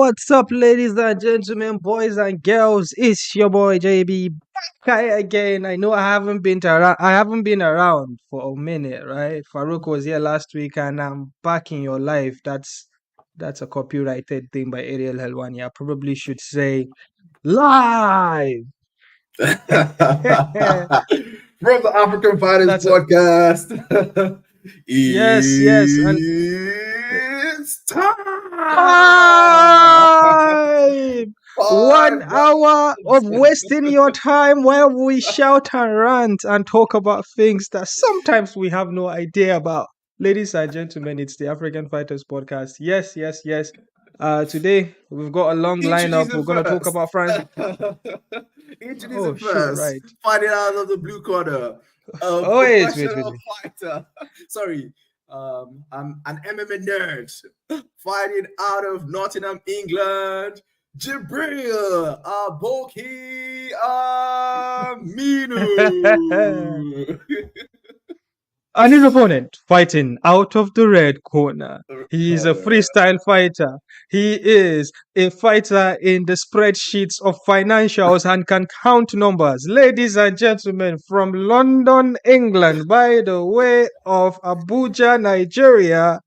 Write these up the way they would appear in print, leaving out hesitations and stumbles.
what's up, ladies and gentlemen, boys and girls? It's your boy JB back again. I know I haven't been around for a minute, right? Farouk was here last week, and I'm back in your life. That's a copyrighted thing by Ariel Helwani. I probably should say live. From the African Fighters That's a Podcast. yes, and It's time. time. 1 hour of wasting your time while we shout and rant and talk about things that sometimes we have no idea about. Ladies and gentlemen, it's the African Fighters Podcast. Yes. Today we've got a long lineup. We're Introducing gonna talk first. about France. Oh Introducing shoot, first. right. Fighting out of the blue corner. A Oh wait. professional fighter. Sorry. I'm an MMA nerd. Fighting out of Nottingham, England. Jibril Aboki Aminu. And his opponent fighting out of the red corner. He is a freestyle fighter. He is a fighter in the spreadsheets of financials and can count numbers. Ladies and gentlemen, from London, England, by the way of Abuja, Nigeria,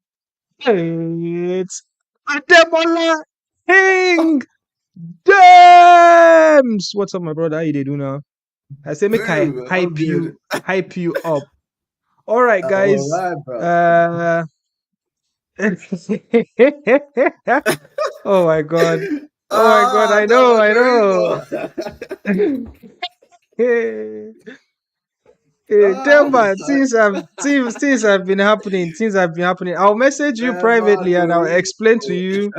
it's Ademola King Dams. What's up, my brother? How you dey do now? I say make I Boom, I'm good. hype you up. All right, guys. All right, bro. Oh my god. Oh my god, I know. Tell man, things have been happening. I'll message you privately and I'll explain to you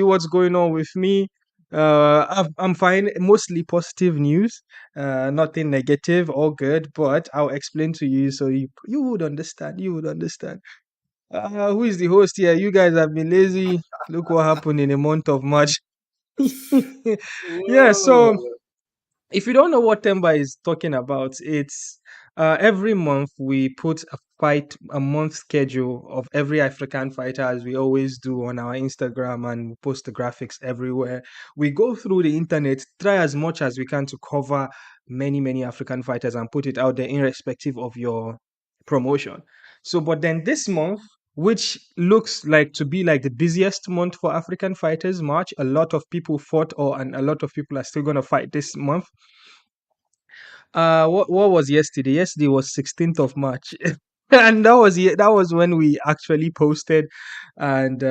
what's going on with me. I'm fine, mostly positive news, nothing negative, all good, but I'll explain to you so you would understand. Who is the host here? You guys have been lazy. Look what happened in the month of March. Yeah, so if you don't know what Temba is talking about, it's every month we put a month schedule of every African fighter, as we always do on our Instagram, and post the graphics everywhere. We go through the internet, try as much as we can to cover many African fighters and put it out there, irrespective of your promotion. So, but then this month, which looks like to be like the busiest month for African fighters, March. A lot of people fought, and a lot of people are still going to fight this month. What was yesterday? Yesterday was 16th of March, and that was when we actually posted, and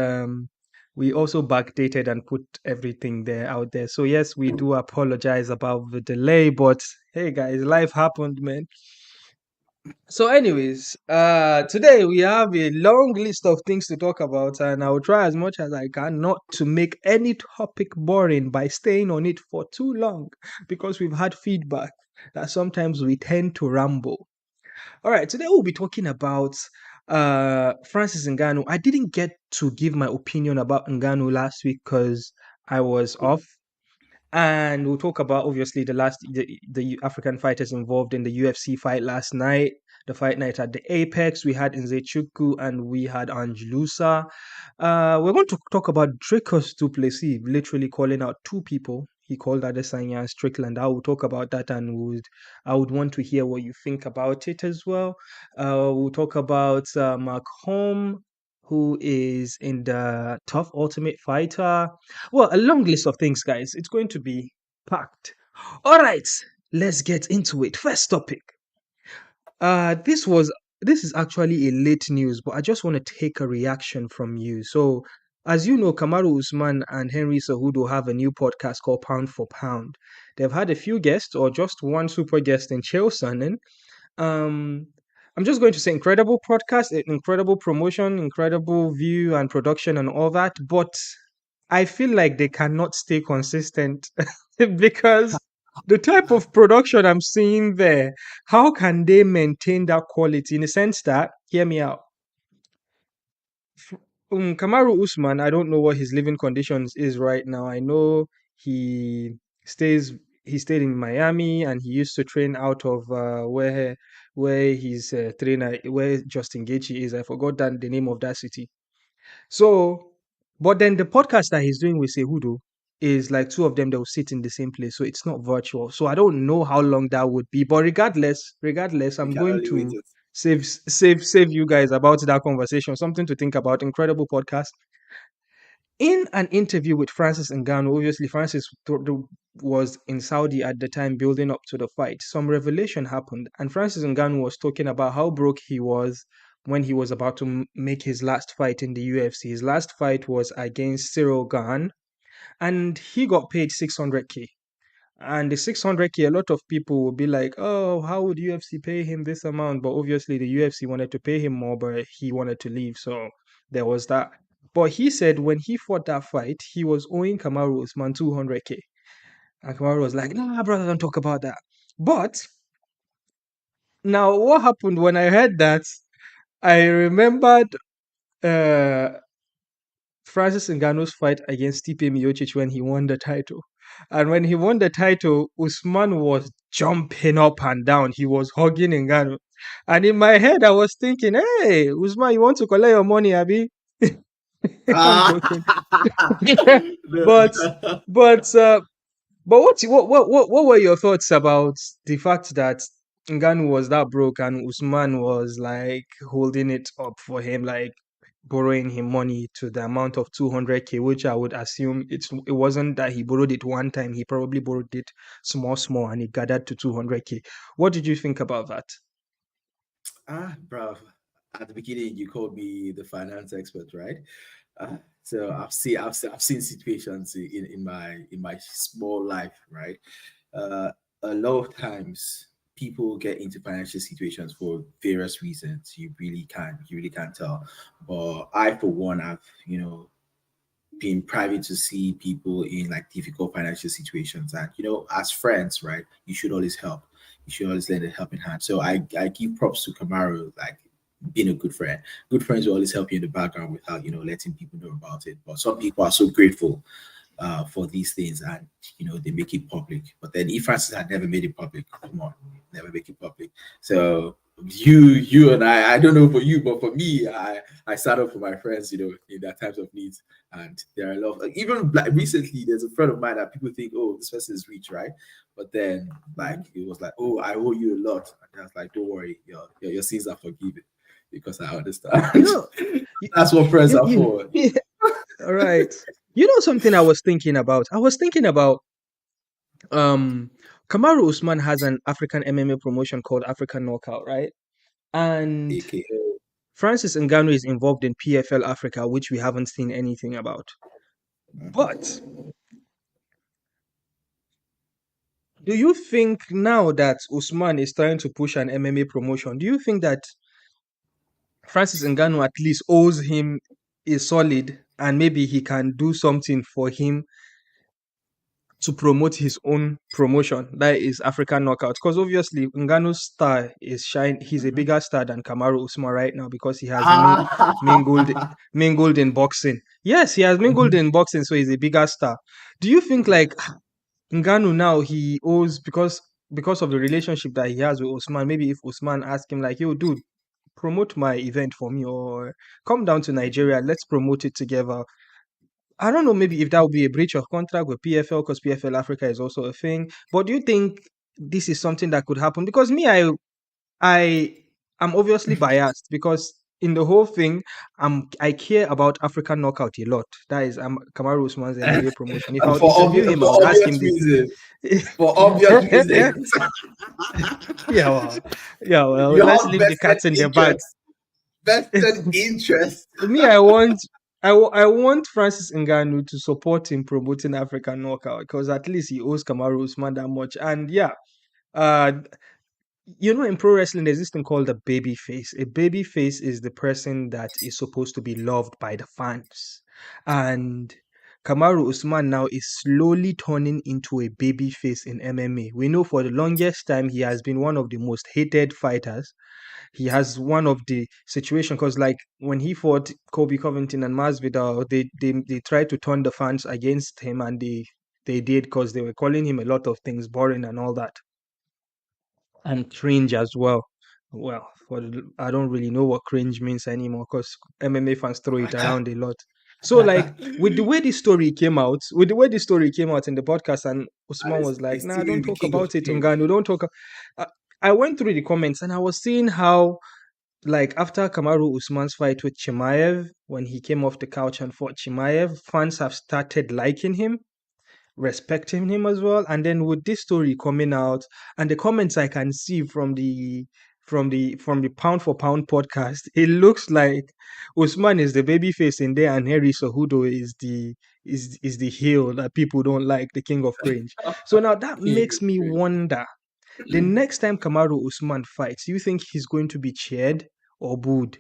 we also backdated and put everything out there. So yes, we do apologize about the delay, but hey guys, life happened, man. So, anyways, today we have a long list of things to talk about, and I will try as much as I can not to make any topic boring by staying on it for too long, because we've had feedback that sometimes we tend to ramble. All right, today we'll be talking about Francis Ngannou. I didn't get to give my opinion about Ngannou last week because I was off. And we'll talk about obviously the African fighters involved in the UFC fight last night. The fight night at the Apex, we had Nzechukwu and we had Ange Loosa. We're going to talk about Dricus to Plessis, literally calling out two people. He called Adesanya and Strickland. I will talk about that, and I would want to hear what you think about it as well. We'll talk about Mark Hulme, who is in the Tough Ultimate Fighter. Well, a long list of things, guys. It's going to be packed. All right, let's get into it. First topic. This is actually a late news, but I just want to take a reaction from you. So, as you know, Kamaru Usman and Henry Cejudo have a new podcast called Pound for Pound. They've had a few guests, or just one super guest in Chael Sonnen. I'm just going to say incredible podcast, incredible promotion, incredible view and production and all that, but I feel like they cannot stay consistent because the type of production I'm seeing there, how can they maintain that quality in the sense that, hear me out. Kamaru Usman, I don't know what his living conditions is right now. I know he stays he stayed in Miami and he used to train out of where his trainer, where Justin Gaethje is. I forgot the name of that city. So But then the podcast that he's doing with Sehudo is like two of them that will sit in the same place, so it's not virtual. So I don't know how long that would be. But regardless, We I'm can going only wait. to save you guys about that conversation. Something to think about. Incredible podcast. In an interview with Francis Ngannou, obviously was in Saudi at the time building up to the fight. Some revelation happened, and Francis Ngannou was talking about how broke he was when he was about to make his last fight in the UFC. His last fight was against Cyril Gane, and he got paid 600K. And the 600K, a lot of people will be like, oh, how would UFC pay him this amount? But obviously, the UFC wanted to pay him more, but he wanted to leave. So there was that. But he said when he fought that fight, he was owing Kamaru Usman 200K. And Kamaru was like, nah, brother, don't talk about that. But now, what happened when I heard that? I remembered uh, Francis Ngannou's fight against Stipe Miocic when he won the title. And when he won the title, Usman was jumping up and down. He was hugging Ngannou. And in my head, I was thinking, hey, Usman, you want to collect your money, Abi? I'm Ah, joking. no. but but but what were your thoughts about the fact that Ngannou was that broke and Usman was like holding it up for him, like borrowing him money to the amount of 200K, which I would assume it wasn't that he borrowed it one time. He probably borrowed it small, and it gathered to 200K. What did you think about that? Bro. At the beginning, you called me the finance expert, right? So I've seen situations in my small life, right? Uh, a lot of times people get into financial situations for various reasons. You really can't tell. But I, for one, have been private to see people in like difficult financial situations, and as friends, right? You should always help. You should always lend a helping hand. So I give props to Camaro, like being a good friend. Good friends will always help you in the background without letting people know about it. But some people are so grateful for these things, and they make it public. But then if Francis had never made it public, come on, never make it public. So you and I don't know for you, but for me, I stand up for my friends, in their times of need. And there are a lot of, like, even like recently, there's a friend of mine that people think, oh, this person is rich, right? But then like it was like, oh, I owe you a lot. And I was like, don't worry, your sins are forgiven because I You understand. know, you, That's what friends you, are you, for. all right. You know something I was thinking about? I was thinking about um Kamaru Usman has an African MMA promotion called African Knockout, right? And AKA. Francis Ngannou is involved in PFL Africa, which we haven't seen anything about. But do you think now that Usman is trying to push an MMA promotion, do you think that Francis Ngannou at least owes him a solid and maybe he can do something for him to promote his own promotion, that is African Knockout? Because obviously Ngannou's star is shine. He's a bigger star than Kamaru Usman right now because he has mingled mingled in boxing. Yes, he has mingled in boxing, so he's a bigger star. Do you think like Ngannou now he owes because of the relationship that he has with Usman? Maybe if Usman asked him like, "Yo, dude, promote my event for me," or "Come down to Nigeria, let's promote it together." I don't know, maybe if that would be a breach of contract with PFL because PFL Africa is also a thing. But do you think this is something that could happen? Because me, I am obviously biased because in the whole thing, I care about African Knockout a lot. That is Kamaru Usman's MMA promotion. If I would interview him, I would For ask him obvious this. reasons. For obvious reasons. Yeah, well, yeah, well. You Let's have leave the vested cats in the bag. interest. Vested interest. Me, I want Francis Ngannou to support him promoting African Knockout because at least he owes Kamaru Usman that much. And yeah, uh, in pro wrestling, there's this thing called a baby face. A baby face is the person that is supposed to be loved by the fans, and Kamaru Usman now is slowly turning into a baby face in MMA. We know for the longest time he has been one of the most hated fighters. He has one of the situation because like when he fought Kobe Covington and Masvidal, they tried to turn the fans against him, and they did because they were calling him a lot of things, boring and all that, and cringe as well. Well, I don't really know what cringe means anymore because MMA fans throw it around a lot. So like with the way this story came out, in the podcast, and Usman was like, He's "Nah, still don't the talk king of about the it, ring. Ngannou. Don't talk." Uh, I went through the comments and I was seeing how, like, after Kamaru Usman's fight with Chimaev, when he came off the couch and fought Chimaev, fans have started liking him, respecting him as well. And then with this story coming out, and the comments I can see from the pound for pound podcast, it looks like Usman is the baby face in there, and Henry Cejudo is the heel that people don't like, the king of cringe. So now that King of makes me the ring. wonder, the next time Kamaru Usman fights, do you think he's going to be cheered or booed?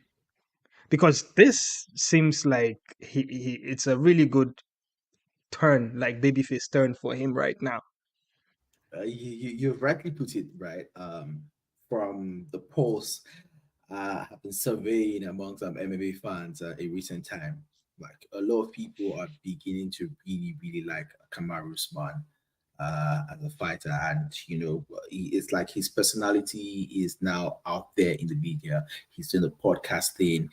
Because this seems like it's a really good turn, like babyface turn for him right now. You've rightly put it right. From the polls have been surveying among some MMA fans in recent time, like a lot of people are beginning to really, really like Kamaru Usman as a fighter, and it's like his personality is now out there in the media. He's doing the podcast thing.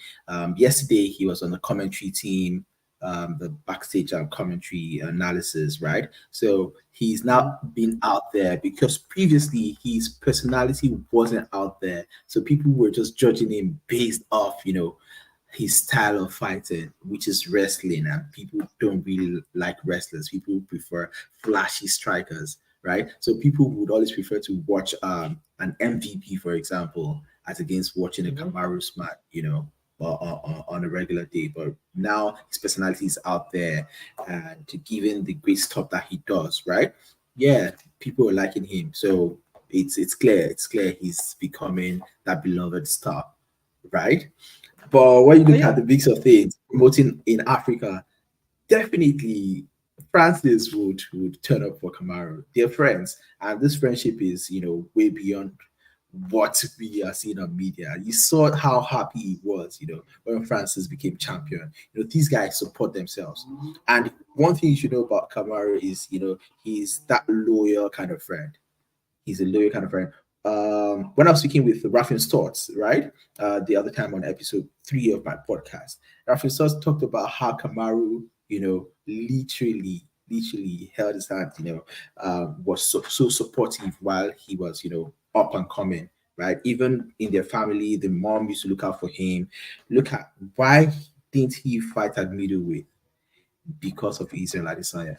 Yesterday, he was on the commentary team, the backstage commentary analysis, right? So he's now been out there because previously his personality wasn't out there. So people were just judging him based off, his style of fighting, which is wrestling, and people don't really like wrestlers. People prefer flashy strikers, right? So people would always prefer to watch an MVP, for example, as against watching a Mhm. Kamaru Smart, on a regular day. But now his personality is out there, and given the great stuff that he does, right? Yeah, people are liking him. So it's clear. It's clear he's becoming that beloved star, right? But when you look Yeah, at the mix of things, promoting in Africa, definitely Francis would turn up for Camaro. They're friends, and this friendship is way beyond what we are seeing on media. You saw how happy he was, when Francis became champion. These guys support themselves, and one thing you should know about Camaro is, he's that loyal kind of friend. He's a loyal kind of friend. When I was speaking with Rafin's Thoughts, right, the other time on episode 3 of my podcast, Rafin's Thoughts talked about how Kamaru, literally held his hand, was so supportive while he was, up and coming, right? Even in their family, the mom used to look out for him. Look at why didn't he fight at middleweight? Because of Israel Adesanya.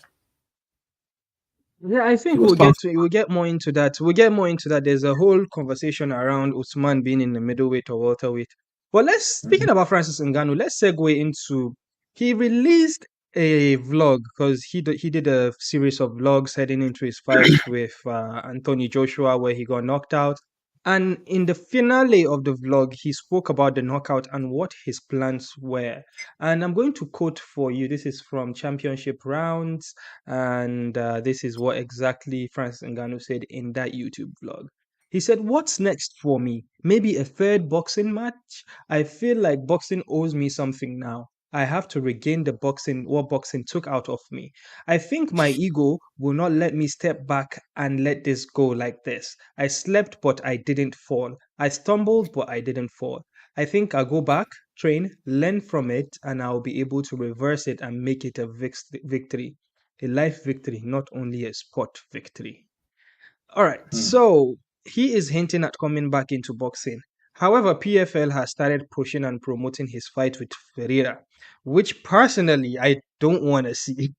yeah, I He think was powerful. we'll get more into that. We'll get more into that. There's a whole conversation around Usman being in the middleweight or welterweight. But speaking about Francis Ngannou, let's segue into, he released a vlog because he did a series of vlogs heading into his fight with Anthony Joshua, where he got knocked out. And in the finale of the vlog, he spoke about the knockout and what his plans were. And I'm going to quote for you. This is from Championship Rounds, and this is what exactly Francis Ngannou said in that YouTube vlog. He said, "What's next for me? Maybe a third boxing match? I feel like boxing owes me something now. I have to regain what boxing took out of me. I think my ego will not let me step back and let this go like this. I slept, but I didn't fall. I stumbled, but I didn't fall. I think I'll go back, train, learn from it, and I'll be able to reverse it and make it a victory. A life victory, not only a sport victory." All right, Hmm. so he is hinting at coming back into boxing. However, PFL has started pushing and promoting his fight with Ferreira, which personally I don't want to see.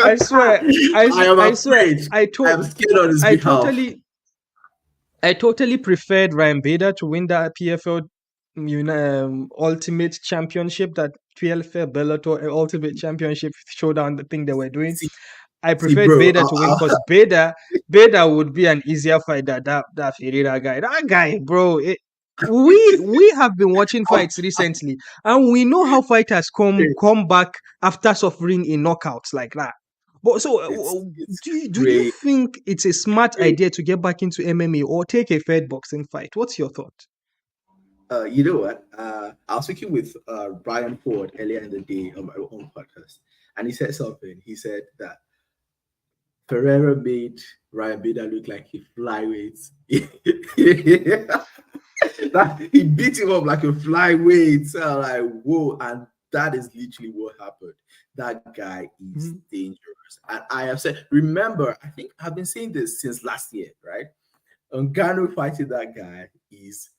I swear, I am I swear, afraid. I am scared on his I behalf. totally, I totally preferred Ryan Bader to win that PFL, Ultimate Championship, that PFL Bellator Ultimate Championship showdown, the thing they were doing. See, I see, preferred bro. Bader to win because Bader would be an easier fight than that Ferreira guy. That guy, bro. We have been watching I'm, fights recently, and we know how fighters come back after suffering in knockouts like that. But so, it's do you great. think it's a smart idea to get back into MMA or take a third boxing fight? What's your thought? You know what? I was speaking with Brian Ford earlier in the day on my own podcast, and he said something. He said that Ferreira made Ryan Bader look like a flyweight. That he beat him up like a flyweight. So I'm like, whoa. And That is literally what happened. That guy is dangerous. And I have said, remember, I think I've been saying this since last year, right? Ngannou fighting that guy is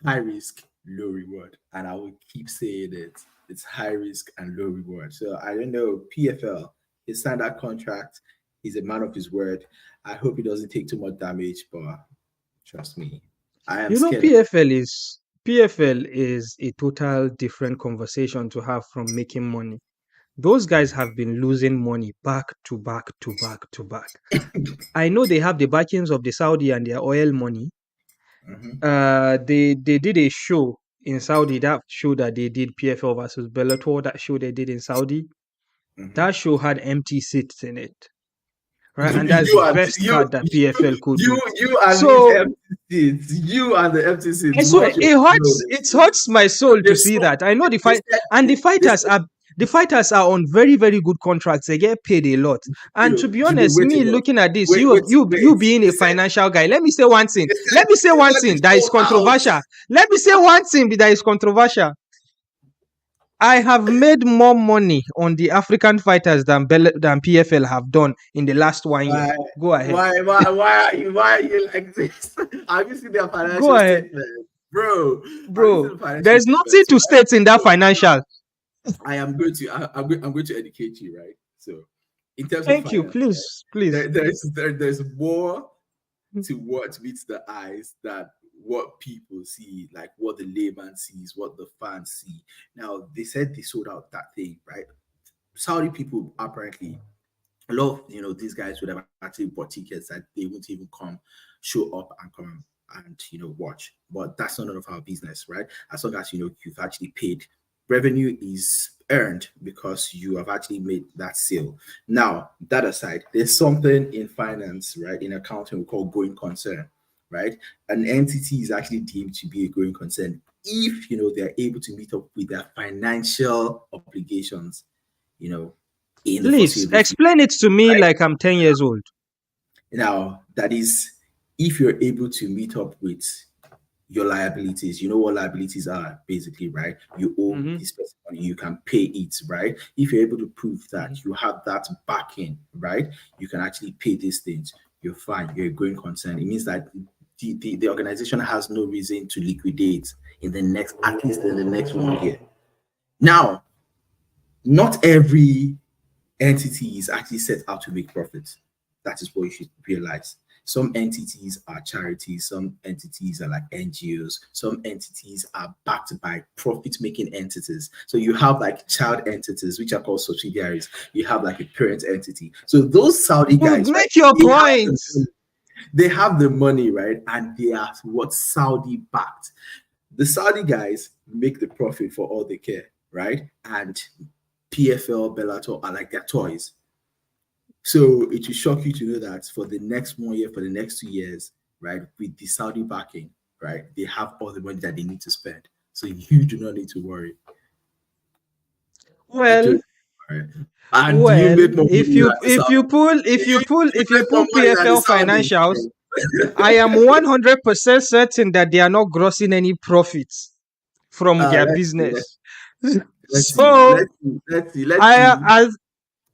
high risk, low reward. And I will keep saying it. It's high risk and low reward. So I don't know. PFL, he signed that contract. He's a man of his word. I hope he doesn't take too much damage, but trust me, I am scared. PFL is a total different conversation to have from making money. Those guys have been losing money back to back to back to back. I know they have the backings of the Saudi and their oil money. They did a show in Saudi, that show that they did, PFL versus Bellator, that show they did in Saudi. That show had empty seats in it. Right, and that's the best card that PFL could do. You and the empty seats. I swear, it hurts my soul to see that. I know the fight, and the fighters are on very, very good contracts. They get paid a lot. And to be honest, looking at this, you being a financial guy, let me say one thing. That is controversial. Let me say one thing that is controversial. I have made more money on the African fighters than PFL have done in the last 1 year. Go ahead. Why are you like this? Have you seen their financial statement? Bro, there's nothing to state in that financial. I'm going to educate you, right? So, in terms of finance, you, please. There's more to what meets the eyes than what people see, like what the layman sees, what the fans see. Now, they said they sold out that thing, right? Saudi people apparently, a lot of these guys would have actually bought tickets that they wouldn't even come, show up and come and watch. But that's none of our business, right? As long as you've actually paid. Revenue is earned because you have actually made that sale. Now, that aside, there's something in finance, right, in accounting we call going concern, right? An entity is actually deemed to be a going concern if they're able to meet up with their financial obligations, Please explain it to me, right? Like I'm 10 years old. Now, that is if you're able to meet up with your liabilities. You know what liabilities are, basically, right? You owe this person money, you can pay it, right? If you're able to prove that you have that backing, right, you can actually pay these things, you're fine, you're a going concern. It means that the organization has no reason to liquidate at least in the next 1 year. Now, not every entity is actually set out to make profits. That is what you should realize. Some entities are charities, some entities are like NGOs, some entities are backed by profit-making entities. So you have like child entities, which are called subsidiaries. You have like a parent entity. So those Saudi guys, make your points. They have the money, right? And they are what Saudi backed. The Saudi guys make the profit for all they care, right? And PFL, Bellator are like their toys. So it will shock you to know that for the next 1 year, for the next 2 years, right, with the Saudi backing, right, they have all the money that they need to spend. So you do not need to worry. Well, if you pull PFL financials, I am 100% certain that they are not grossing any profits from their business. Let's see.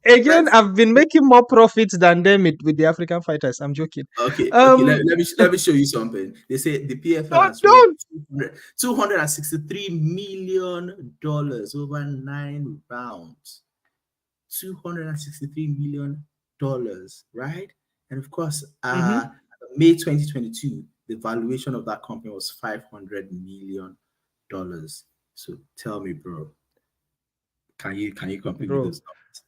I've been making more profits than them with the African fighters. I'm joking. Okay. Let me show you something. They say the PFL has $263 million over 9 rounds. $263 million, right? And of course, May 2022, the valuation of that company was $500 million. So tell me, bro, can you compete with those numbers?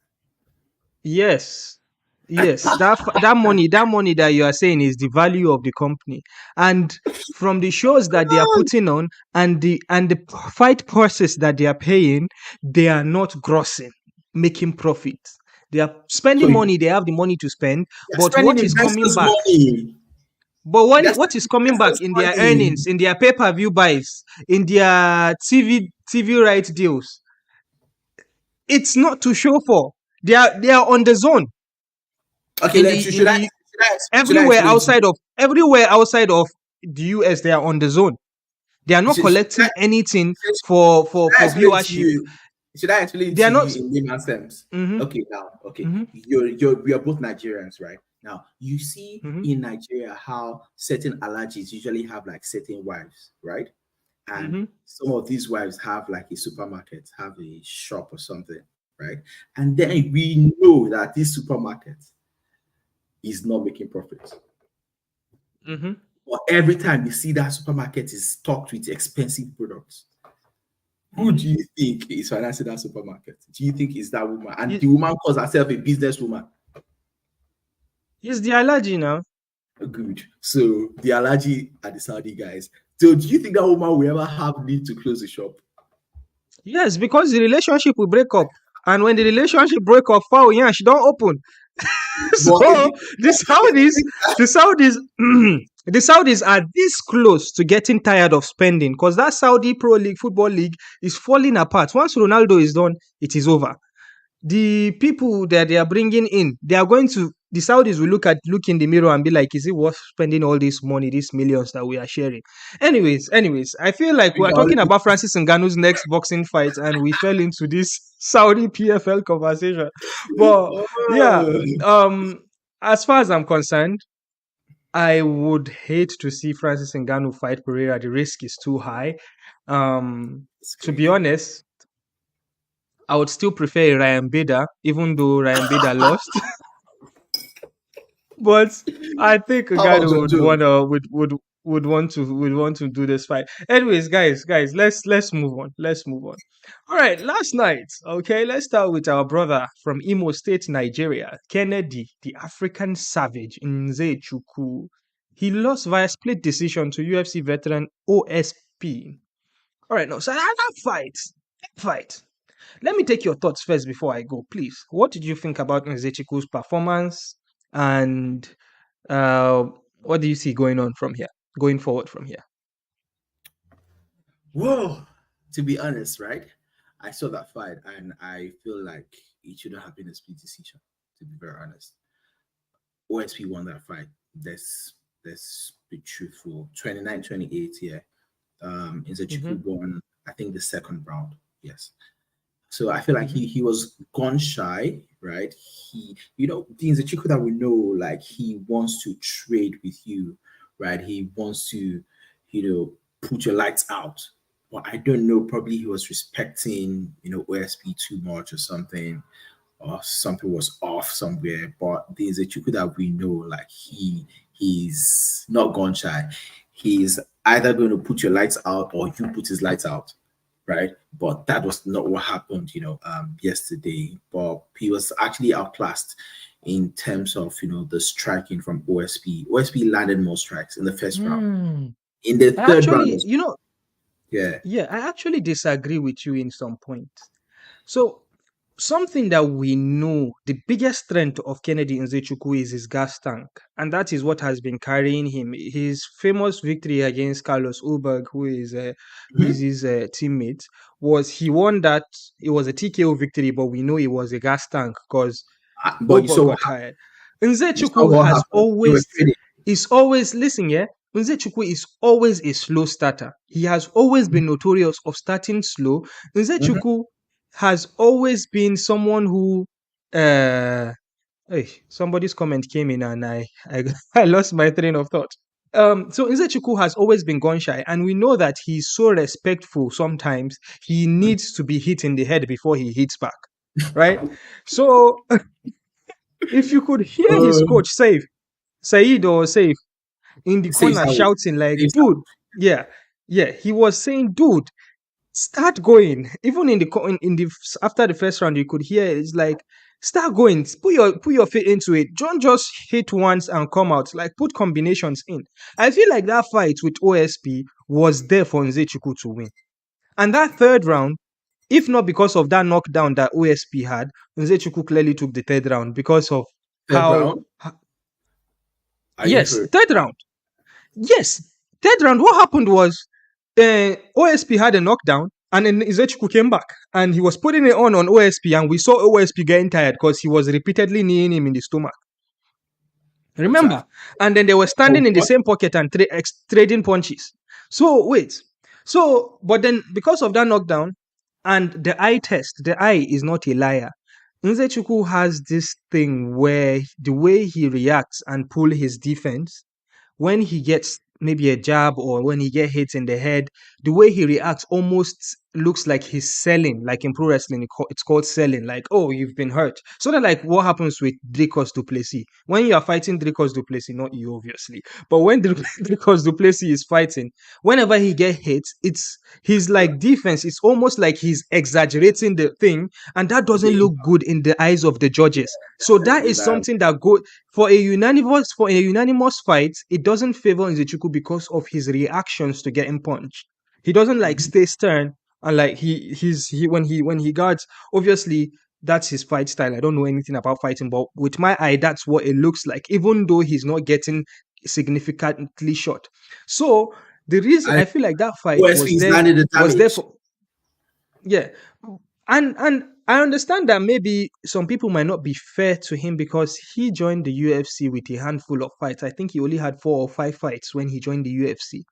Yes. that money that you are saying is the value of the company, and from the shows that they are putting on and the fight purses that they are paying, they are not grossing, making profits. They are spending money. They have the money to spend, but what is coming back? But what is coming back in their earnings, in their pay-per-view buys, in their TV rights deals? It's not to show for. They are on the zone. Okay, everywhere outside of the US, they are on the zone. They are not Should, should, collecting anything should, for should I explain to viewership. you? Should I explain They to are not. you in layman's terms? Mm-hmm, Okay, now, okay, mm-hmm, we are both Nigerians, right? Now, you see mm-hmm, in Nigeria how certain allergies usually have like certain wives, right? And mm-hmm. some of these wives have like a supermarket, have a shop or something, right? And then we know that this supermarket is not making profit. Mm-hmm. But every time you see that supermarket is stocked with expensive products, who Mm-hmm. do you think is financing that supermarket? Do you think it's that woman? And It, the woman calls herself a businesswoman. it's the allergy now. Good. So the allergy are the Saudi guys. So do you think that woman will ever have need to close the shop? Yes, because the relationship will break up. And when the relationship break up, foul, yeah, she don't open. So But if the Saudis, the Saudis are this close to getting tired of spending because that Saudi Pro League football league is falling apart. Once Ronaldo is done, it is over. The people that they are bringing in, they are going to. The Saudis will look in the mirror and be like, "Is it worth spending all this money, these millions that we are sharing?" Anyways, I feel like we we are can only talking about Francis Ngannou's next boxing fight, and we fell into this Saudi PFL conversation. But yeah, oh, as far as I'm concerned, I would hate to see Francis Ngannou fight Pereira. The risk is too high. it's To be crazy. honest, I would still prefer Ryan Bader, even though Ryan Bader lost. But I think How about Ngannou John would Jones? wanna would want to do this fight. Anyways, guys, let's move on. Let's move on. All right, last night. Okay, let's start with our brother from Imo State, Nigeria, Kennedy, the African savage Nzechukwu. He lost via split decision to UFC veteran OSP. All right, now so that fight. Let me take your thoughts first before I go, please. What did you think about Nzechukwu's performance, and uh, what do you see going forward from here? Whoa. To be honest, right? I saw that fight and I feel like it shouldn't have been a split decision, to be very honest. OSP won that fight. Let's be truthful. 29-28, yeah. Mm-hmm. Nzechukwu won, I think, the second round. Yes. So I feel like Mm-hmm. he was gun shy, right? The Nzechukwu that we know, like he wants to trade with you, right? He wants to, put your lights out. But I don't know, probably he was respecting, OSP too much or something, or something was off somewhere. But the Nzechukwu that we know, like he's not gun shy. He's either going to put your lights out or you put his lights out, right? But that was not what happened, yesterday. But he was actually outclassed in terms of the striking from OSP. OSP landed more strikes in the first round. Mm. In the I third round, actually, yeah. I actually disagree with you in some point. So, something that we know, the biggest strength of Kennedy Nzechukwu is his gas tank, and that is what has been carrying him. His famous victory against Carlos Ulberg, who is Mhm. his teammate, was he won that. It was a TKO victory, but we know it was a gas tank because But you Ulberg saw what got happened. tired. You saw Nzechukwu what has happened. You were always trading. is always listen, yeah. Nzechukwu is always a slow starter. He has always been notorious of starting slow. Mhm. Nzechukwu has always been someone who hey, somebody's comment came in and I I lost my train of thought. So Nzechukwu has always been gun shy, and we know that he's so respectful. Sometimes he needs to be hit in the head before he hits back, right? So if you could hear his Uh, coach Said or Saif in the Save corner Saud. shouting like, Save "Dude, Saud. yeah," he was saying, "Dude, start going." Even in the after the first round, you could hear it's like, "Start going, put your feet into it. Don't just hit once and come out. Like put combinations in." I feel like that fight with OSP was there for Nzechukwu to win, and that third round. If not because of that knockdown that OSP had, Nzechukwu clearly took the third round because of Third how. round. Are you Yes, sure? third round. Yes, third round. What happened was OSP had a knockdown, and then Izechukwu came back, and he was putting it on OSP, and we saw OSP getting tired because he was repeatedly kneeing him in the stomach. Exactly. Remember? And then they were Oh, standing in the what? same pocket and trading punches. So wait. So, but then because of that knockdown and the eye test, the eye is not a liar. Nzechukwu has this thing where the way he reacts and pull his defense when he gets maybe a jab or when he get hit in the head, the way he reacts almost looks like he's selling. Like in pro wrestling, it's called selling. Like, oh, you've been hurt. Sort of like what happens with Dricus du Plessis. When you are fighting Dricus du Plessis, not you obviously, but when Dricus du Plessis is fighting, whenever he get hit, it's his like defense. It's almost like he's exaggerating the thing, and that doesn't The look impact, good in the eyes of the judges. So that definitely is that. something that go for a unanimous fight, it doesn't favor Nzechukwu because of his reactions to getting punched. He doesn't like Mhm. stay stern and like he when he guards. Obviously, that's his fight style. I don't know anything about fighting, but with my eye, that's what it looks like. Even though he's not getting significantly shot. So the reason And I feel like that fight OSP is landing the was there damage. for yeah. And I understand that maybe some people might not be fair to him because he joined the UFC with a handful of fights. I think he only had 4 or 5 fights when he joined the UFC.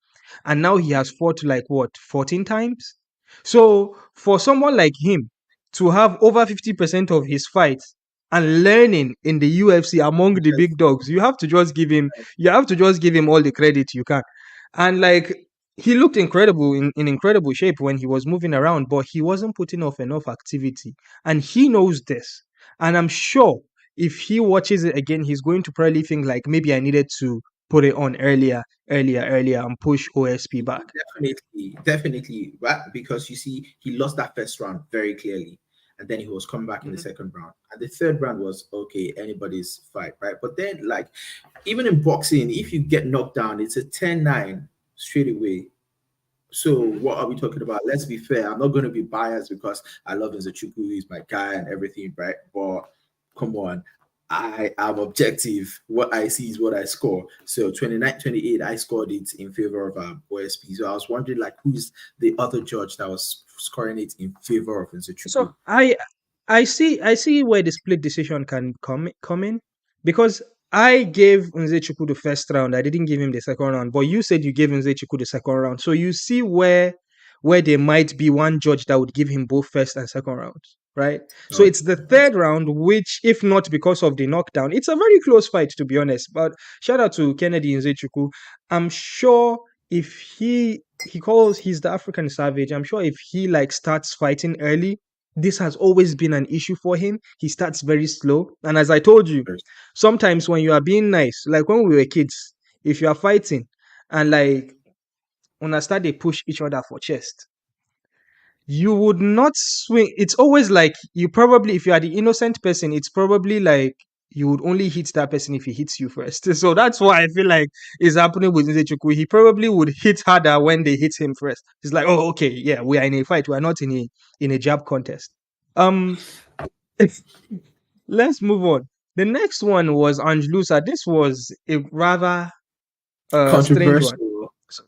And now he has fought like what, 14 times? So for someone like him to have over 50% of his fights and learning in the UFC among the big dogs, you have to just give him all the credit you can. And like he looked incredible in incredible shape when he was moving around, but he wasn't putting off enough activity. And he knows this. And I'm sure if he watches it again, he's going to probably think like maybe I needed to put it on earlier and push OSP back. Definitely, right? Because you see, he lost that first round very clearly, and then he was coming back in the Mhm. second round, and the third round was okay, anybody's fight, right? But then, like, even in boxing, if you get knocked down, it's a 10-9 straight away. So Mhm. what are we talking about? Let's be fair. I'm not going to be biased because I love Nzechukwu, he's my guy and everything, right? But come on, I am objective. What I see is what I score. So 29-28, I scored it in favor of OSP. So I was wondering, like, who's the other judge that was scoring it in favor of Nzechukwu? So I see where the split decision can come in because I gave Nzechukwu the first round. I didn't give him the second round, but you said you gave Nzechukwu the second round. So you see where there might be one judge that would give him both first and second rounds, right? So Okay, it's the that's third round, which, if not because of the knockdown, it's a very close fight to be honest. But shout out to Kennedy Nzechukwu. I'm sure if he's the African savage. I'm sure if he like starts fighting early, this has always been an issue for him. He starts very slow. And as I told you, first. sometimes when you are being nice, like when we were kids, if you are fighting and like when I start they push each other for chest, you would not swing. It's always like you probably, if you are the innocent person, it's probably like you would only hit that person if he hits you first. So that's why I feel like is happening with Nzechukwu. He probably would hit harder when they hit him first. It's like, oh, okay, yeah, we are in a fight. We are not in a jab contest. Um, let's move on. The next one was Ange Loosa. This was a rather strange one. Controversial. So,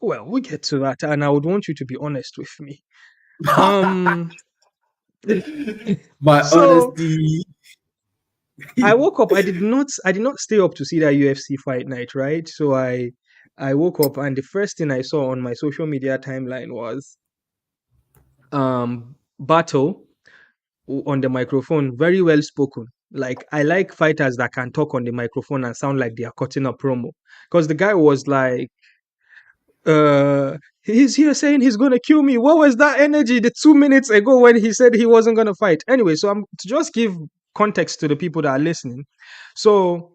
well, we get to that, and I would want you to be honest with me. Um, My so honesty. I woke up. I did not stay up to see that UFC fight night, right? So I woke up, and the first thing I saw on my social media timeline was battle on the microphone, very well spoken. Like I like fighters that can talk on the microphone and sound like they are cutting a promo. Because the guy was like, he's here saying he's gonna kill me. What was that energy the 2 minutes ago when he said he wasn't gonna fight? Anyway, so I'm to just give context to the people that are listening. So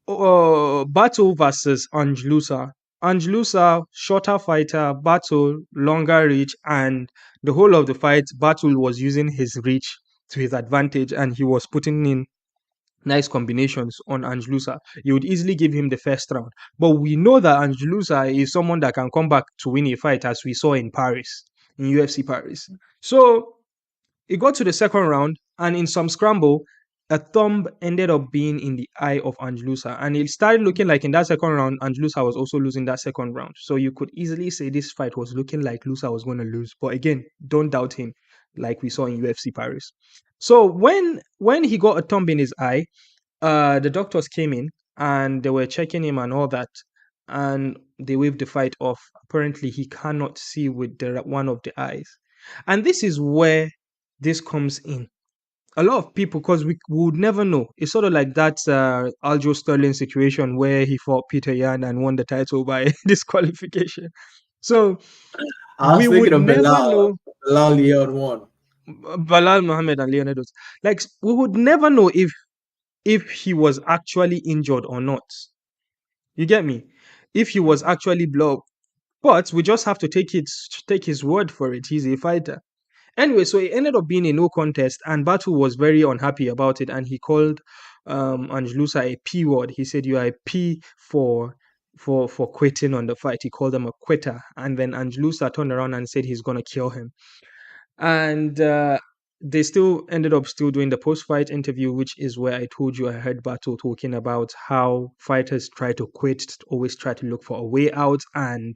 Battle versus Ange Loosa. Ange Loosa, shorter fighter, Battle, longer reach, and the whole of the fight, Battle was using his reach to his advantage and he was putting in nice combinations on Ange Loosa. You would easily give him the first round. But we know that Ange Loosa is someone that can come back to win a fight as we saw in Paris, in UFC Paris. So it got to the second round, and in some scramble, a thumb ended up being in the eye of Ange Loosa. And it started looking like in that second round, Ange Loosa was also losing that second round. So you could easily say this fight was looking like Loosa was going to lose. But again, don't doubt him, like we saw in UFC Paris. So when he got a thumb in his eye, the doctors came in and they were checking him and all that. and they waved the fight off. Apparently, he cannot see with one of the eyes. And this is where this comes in. A lot of people, because we would never know. It's sort of like that Aljo Sterling situation where he fought Peter Yan and won the title by disqualification. So I we was thinking would of never Bilal. know. Bilal Leon won. Balal Mohammed and Leonidas. Like we would never know if he was actually injured or not. You get me? If he was actually blown, but we just have to take his word for it. He's a fighter. Anyway, so it ended up being a no contest, and Battle was very unhappy about it, and he called Ange Loosa a P word. He said, "You are a P for quitting on the fight." He called him a quitter, and then Ange Loosa turned around and said he's gonna kill him. And they still ended up still doing the post-fight interview, which is where I told you I heard Battle talking about how fighters try to quit, always try to look for a way out, and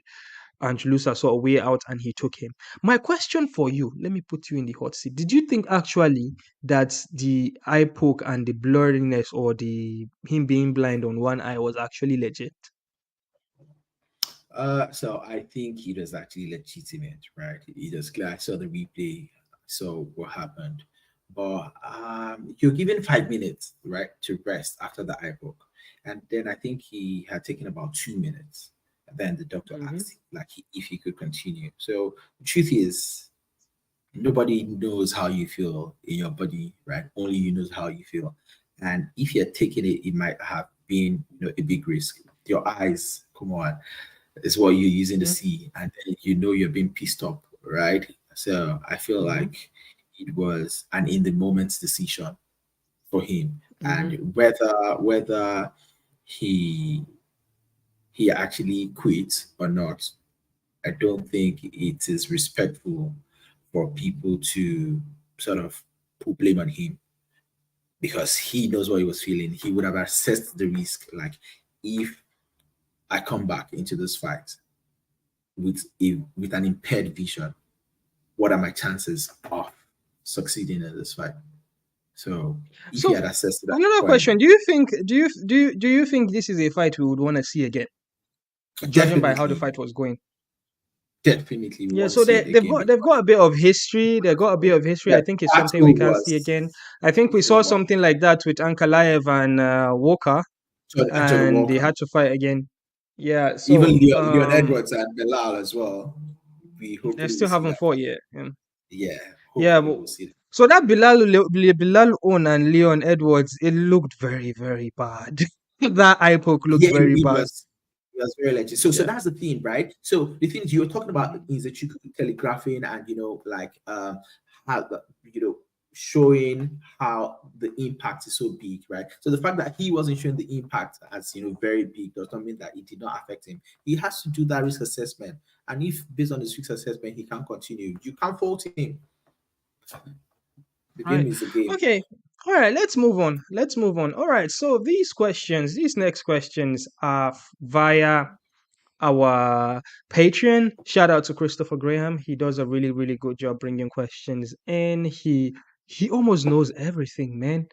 Ange Loosa saw a way out and he took him. My question for you, let me put you in the hot seat. Did you think actually that the eye poke and the blurriness or the him being blind on one eye was actually legit? So I think it was actually legitimate, right? It was clear. I saw the replay, so what happened. But you're given 5 minutes, right, to rest after the eye poke. And then I think he had taken about 2 minutes. And then the doctor Mm-hmm. asked him, like, if he could continue. So the truth is, nobody knows how you feel in your body, right? Only you knows how you feel. And if you're taking it, it might have been, a big risk. Your eyes, come on, is what you're using to Mm-hmm. see, and then you're being pissed off, right? So I feel Mm-hmm. like it was an in the moment decision for him, Mm-hmm. and whether he he actually quit or not, I don't think it is respectful for people to sort of put blame on him because he knows what he was feeling. He would have assessed the risk, like if I come back into this fight with an impaired vision, what are my chances of succeeding in this fight? So if he So had assessed it at another the point, question: Do you think this is a fight we would want to see again, judging by how the definitely, fight was going? definitely we Yeah, want to so see they it they've again got they've because got a bit of history. They got a bit of history. yeah, I think it's something we battle can't see was again. I think we saw something like that with Ankalaev and Walker, Johnny and they Walker, had to fight again. Yeah, even so Leon Edwards and Belal as well. We they hopefully will still see haven't that fought fight. yet. Yeah, Yeah, yeah, hopefully but we'll see it. so that Bilal Own and Leon Edwards, it looked very very bad. That eye poke looked Yeah, very it bad. was. It was very legit. So Yeah. that's the thing, right? So the things you're talking about is that you could be telegraphing and like how showing how the impact is so big, right? So the fact that he wasn't showing the impact as very big does not mean that it did not affect him. He has to do that risk assessment, and if based on his risk assessment he can't continue, you can't fault him. The All game right. is the game. Okay. All right. Let's move on. Let's move on. All right. So these next questions are via our Patreon. Shout out to Christopher Graham. He does a really, really good job bringing questions, and he almost knows everything, man.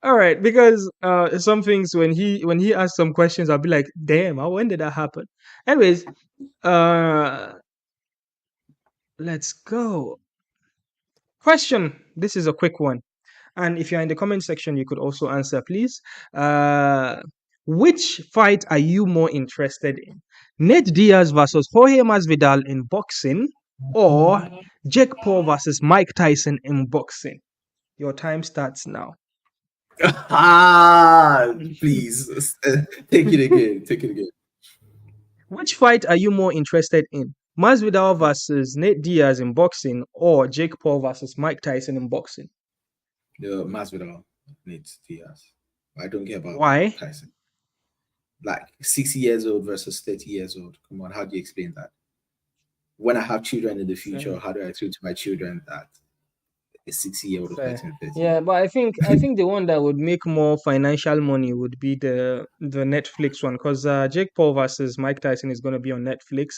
All right, because some things when he asks some questions, I'll be like, damn, when did that happen? Anyways, uh, let's go. Question. This is a quick one. And if you're in the comment section, you could also answer, please. Uh, which fight are you more interested in? Nate Diaz versus Jorge Masvidal in boxing, or Jake Paul versus Mike Tyson in boxing? Your time starts now. Please take it again. Take it again. Which fight are you more interested in? Masvidal versus Nate Diaz in boxing, or Jake Paul versus Mike Tyson in boxing? The Masvidal needs Diaz. I don't care about Why? Tyson. Like 60 years old versus 30 years old. Come on, how do you explain that? When I have children in the future, Fair. how do I explain to my children that a 60-year-old is Fair. fighting a 30 year Yeah, old? but I think the one that would make more financial money would be the Netflix one, because Jake Paul versus Mike Tyson is going to be on Netflix.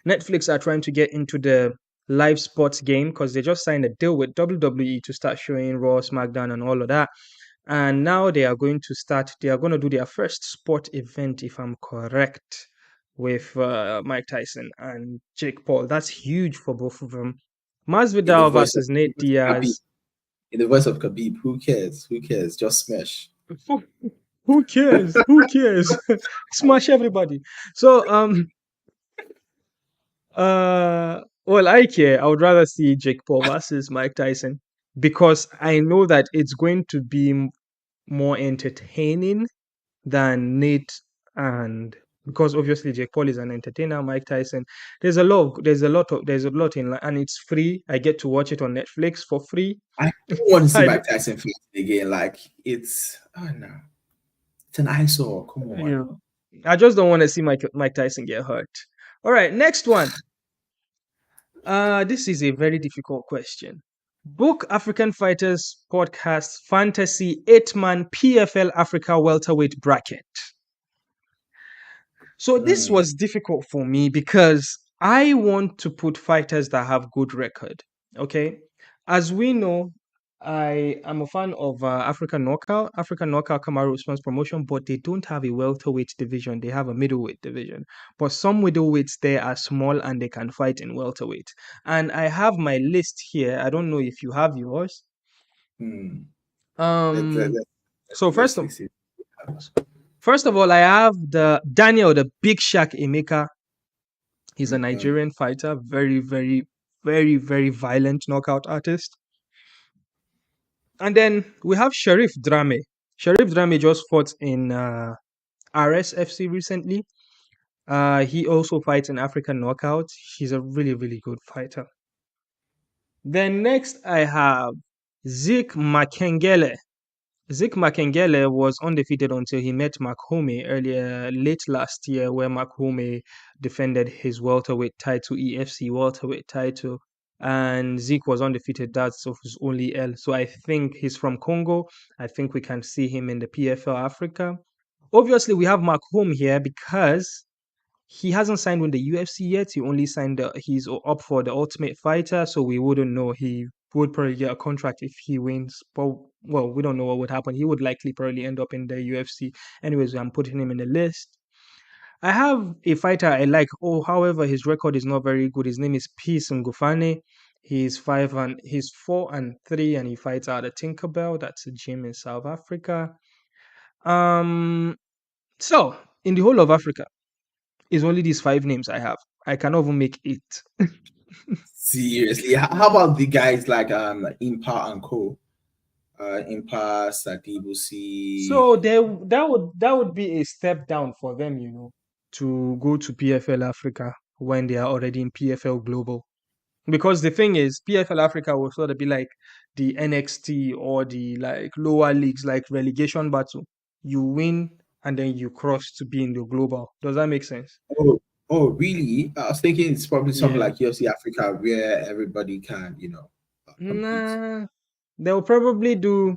Netflix are trying to get into the live sports game because they just signed a deal with WWE to start showing Raw, SmackDown, and all of that. And now they are going to start. They are going to do their first sport event, if I'm correct, with Mike Tyson and Jake Paul. That's huge for both of them. In the Masvidal voice of versus Nate Khabib, Diaz. in the voice of Khabib, who cares? Who cares? Just smash. Who cares? Who cares? Smash everybody. So well, I care. I would rather see Jake Paul versus Mike Tyson because I know that it's going to be more entertaining than Nate, and because obviously Jake Paul is an entertainer, Mike Tyson. There's a lot in, and it's free. I get to watch it on Netflix for free. I don't want to see I Mike Tyson fight again. Like it's oh no, it's an eyesore. Come on. Yeah. I just don't want to see Mike Tyson get hurt. All right, next one. This is a very difficult question. Book African Fighters Podcast Fantasy 8-man PFL Africa welterweight bracket. So this Hmm. was difficult for me because I want to put fighters that have good record. Okay, as we know, I am a fan of African Knockout. African Knockout Cameroon Usman's promotion, but they don't have a welterweight division. They have a middleweight division. But some middleweights there are small and they can fight in welterweight. And I have my list here. I don't know if you have yours. Hmm. Let, let, Um. let, So let's listen. first of all, I have the Big Shaq Emeka. He's a Mm-hmm. Nigerian fighter, very, very, very, very violent knockout artist. And then we have Sharif Drame. Sharif Drame just fought in RSFC recently. He also fights in African Knockout. He's a really, really good fighter. Then next I have Zik Makengele. Zik Makengele was undefeated until he met Mark Hulme earlier, late last year, where Mark Hulme defended his welterweight title, EFC welterweight title, and Zik was undefeated. That's of his only L. So I think he's from Congo. I think we can see him in the PFL Africa. Obviously, we have Mark Hulme here because he hasn't signed with the UFC yet. He only signed. He's up for the Ultimate Fighter, so we wouldn't know. He would probably get a contract if he wins, but well, we don't know what would happen. He would likely probably end up in the UFC. Anyways, I'm putting him in the list. I have a fighter I like. Oh, however, his record is not very good. His name is Peace Ngufane. He's 4-3, and he fights out of Tinkerbell. That's a gym in South Africa. Um, so in the whole of Africa, it's only these five names I have. I cannot even make eight. Seriously, how about the guys like Impa and Co? Impa, Sadibou Sy. So that would be a step down for them, to go to PFL Africa when they are already in PFL Global. Because the thing is, PFL Africa will sort of be like the NXT or the like lower leagues, like relegation battle. You win and then you cross to be in the global. Does that make sense? Oh, oh, really? I was thinking it's probably something Yeah. like UFC Africa where everybody can, compete. Nah, they'll probably do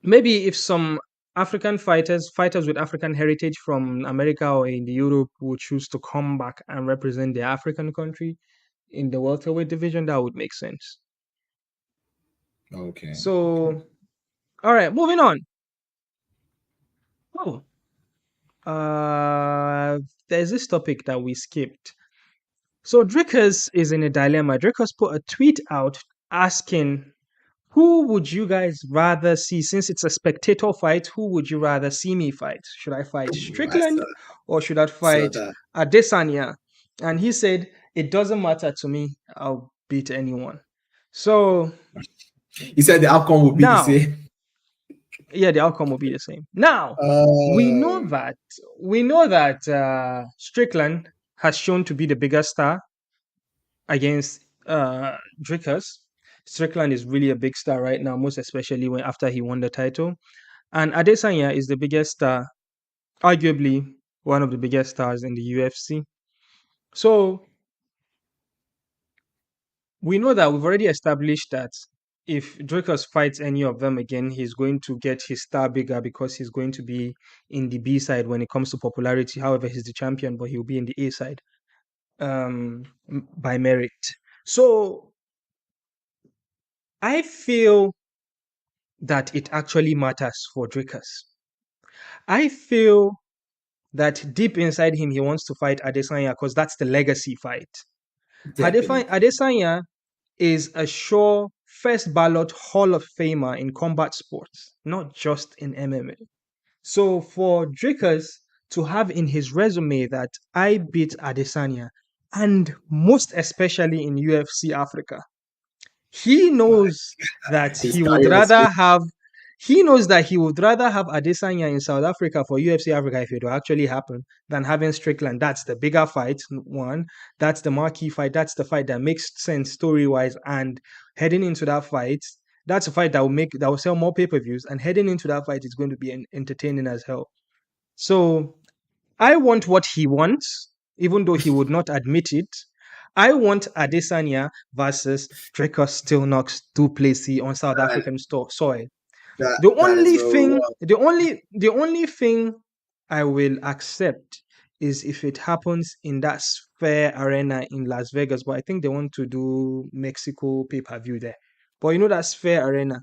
maybe if some African fighters with African heritage from America or in the Europe would choose to come back and represent their African country in the welterweight division, that would make sense. Okay, okay. So, all right, moving on. Oh, uh, there's this topic that we skipped. So Dricus is in a dilemma. Dricus put a tweet out asking, who would you guys rather see? Since it's a spectator fight, who would you rather see me fight? Should I fight Ooh, I Strickland or should I saw fight that. Adesanya? And he said, it doesn't matter to me. I'll beat anyone. So He said the outcome will be the now, same. yeah, the outcome will be the same. Now, we know Um, that we know that Strickland has shown to be the bigger star against Dricus. Strickland is really a big star right now, most especially when after he won the title. And Adesanya is the biggest star, arguably one of the biggest stars in the UFC. So we know that we've already established that if Dracus fights any of them again, he's going to get his star bigger because he's going to be in the B side when it comes to popularity. However, he's the champion, but he'll be in the A side by merit. So I feel that it actually matters for Dricus. I feel that deep inside him, he wants to fight Adesanya because that's the legacy fight. Definitely. Adesanya is a sure first ballot Hall of Famer in combat sports, not just in MMA. So for Dricus to have in his resume that I beat Adesanya, and most especially in UFC Africa, he knows that His career is he knows that he would rather have Adesanya in South Africa for UFC Africa if it will actually happen than having Strickland. That's the bigger fight, one. That's the marquee fight. That's the fight that makes sense story-wise. And heading into that fight, that's a fight that will sell more pay-per-views. And heading into that fight is going to be entertaining as hell. So I want what he wants, even though he would not admit it. I want Adesanya versus Dricus Still Knocks Du Plessis on South that, African soil. that The that is only very thing, well. the only thing I will accept is if it happens in that Sphere Arena in Las Vegas. But I think they want to do Mexico pay-per-view there. But you know that Sphere Arena,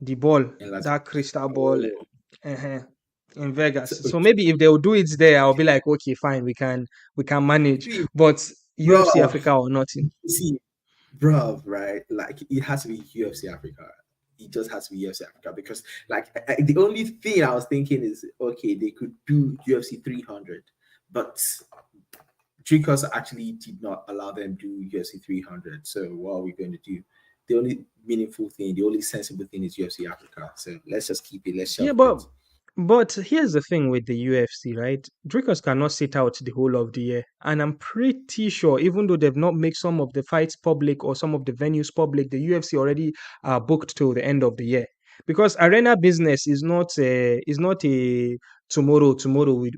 the ball, In Las that Vegas. crystal ball, Oh, uh in Vegas. so, So maybe if they'll do it there, I'll be like, okay, fine, we can manage. see, But bro, UFC Africa or nothing. see, bro, right? Like it has to be UFC Africa. It just has to be UFC Africa because, like, the only thing I was thinking is, okay, they could do UFC 300, but Dricus actually did not allow them to do UFC 300. So what are we going to do? The only meaningful thing, the only sensible thing is UFC Africa. So let's just keep it. Let's Yeah, shelve it. but here's the thing with the UFC, right? Dricus cannot sit out the whole of the year. And I'm pretty sure, even though they've not made some of the fights public or some of the venues public, the UFC already are booked till the end of the year. Because arena business is not a tomorrow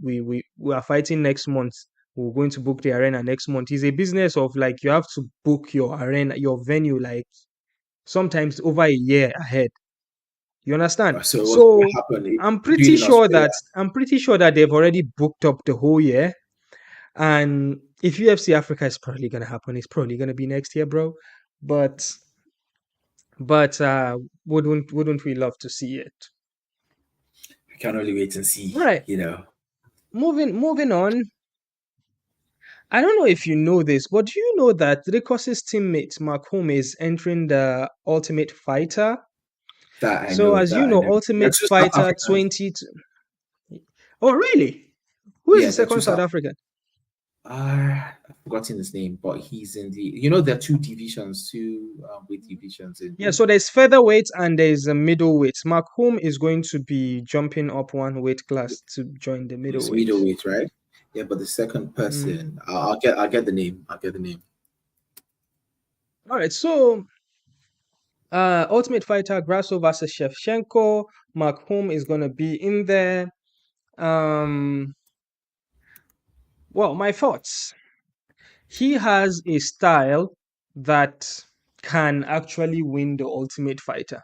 we are fighting next month. We're going to book the arena next month. It's a business of like you have to book your arena, your venue, like sometimes over a year ahead. You understand? So what's going So to happen? I'm Do it pretty in sure that Australia. they've already booked up the whole year. And if UFC Africa is probably gonna happen, it's probably gonna be next year, bro. But but wouldn't we love to see it? We can only wait and see, Right. you know. Moving on. I don't know if you know this, but do you know that Dricos's teammate Mark Hulme is entering the Ultimate Fighter? That I So know, as that you I know, know. There are Ultimate two South Fighter Africans. 20. Oh, really? Who is Yeah, the there are two second South South. African? I've forgotten his name, but he's in the. You know, there are two divisions, two weight divisions in Yeah, the. so there's featherweight and there's a middleweight. Mark Hulme is going to be jumping up one weight class to join the It's middleweight. middleweight, right? Yeah, but the second Mm. person, I'll get the name. I'll get the name. All right, so Ultimate Fighter Grasso versus Shevchenko. Mark Hulme is going to be in there. Um, well, my thoughts. He has a style that can actually win the Ultimate Fighter.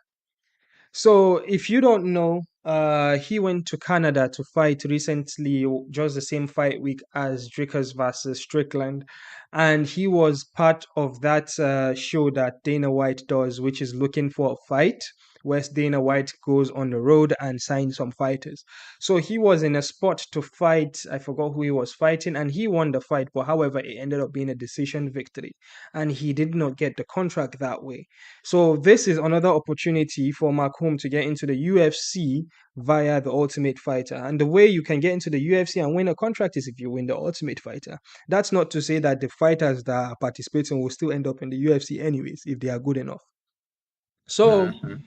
So if you don't know, he went to Canada to fight recently, just the same fight week as Dricus versus Strickland, and he was part of that show that Dana White does, which is looking for a fight. Where Dana White goes on the road and signs some fighters. So he was in a spot to fight. I forgot who he was fighting, and he won the fight. But however, it ended up being a decision victory, and he did not get the contract that way. So this is another opportunity for Mark Hulme to get into the UFC via the Ultimate Fighter. And the way you can get into the UFC and win a contract is if you win the Ultimate Fighter. That's not to say that the fighters that are participating will still end up in the UFC anyways if they are good enough. So Mhm.